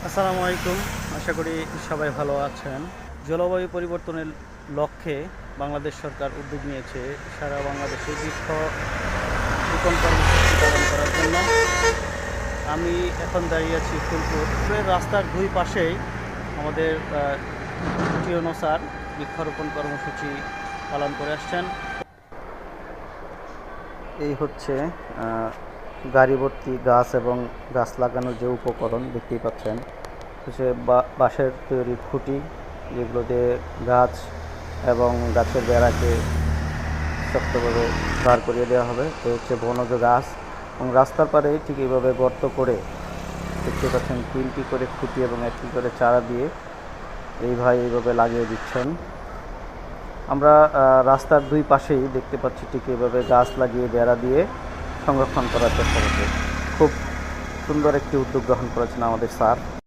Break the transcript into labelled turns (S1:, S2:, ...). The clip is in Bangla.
S1: আসসালামু আলাইকুম। আশা করি সবাই ভালো আছেন। জলবায়ু পরিবর্তনের লক্ষ্যে বাংলাদেশ সরকার উদ্যোগ নিয়েছে সারা বাংলাদেশে বৃক্ষ রোপণ কর্মসূচি পালন করার জন্য। আমি এখন দাঁড়িয়ে আছি ফুলপুর রাস্তার দুই পাশেই আমাদের টিওনো স্যার বৃক্ষরোপণ কর্মসূচি পালন করে আসছেন। এই হচ্ছে গাড়ি ভর্তি গাছ এবং গাছ লাগানোর যে উপকরণ দেখতেই পাচ্ছেন, হচ্ছে বাঁশের তৈরি খুঁটি, যেগুলো দিয়ে গাছ এবং গাছের বেড়াকে শক্তভাবে দাঁড় করিয়ে দেওয়া হবে। এ হচ্ছে বনজ গাছ এবং রাস্তার পাড়ে ঠিক এইভাবে গর্ত করে দেখতে পাচ্ছেন 3টি করে খুঁটি এবং 1টি করে চারা দিয়ে এইভাবে লাগিয়ে দিচ্ছেন। আমরা রাস্তার দুই পাশেই দেখতে পাচ্ছি ঠিক এইভাবে গাছ লাগিয়ে বেড়া দিয়ে সংরক্ষণ করার চেষ্টা করছে। খুব সুন্দর একটি উদ্যোগ গ্রহণ করেছেন আমাদের স্যার।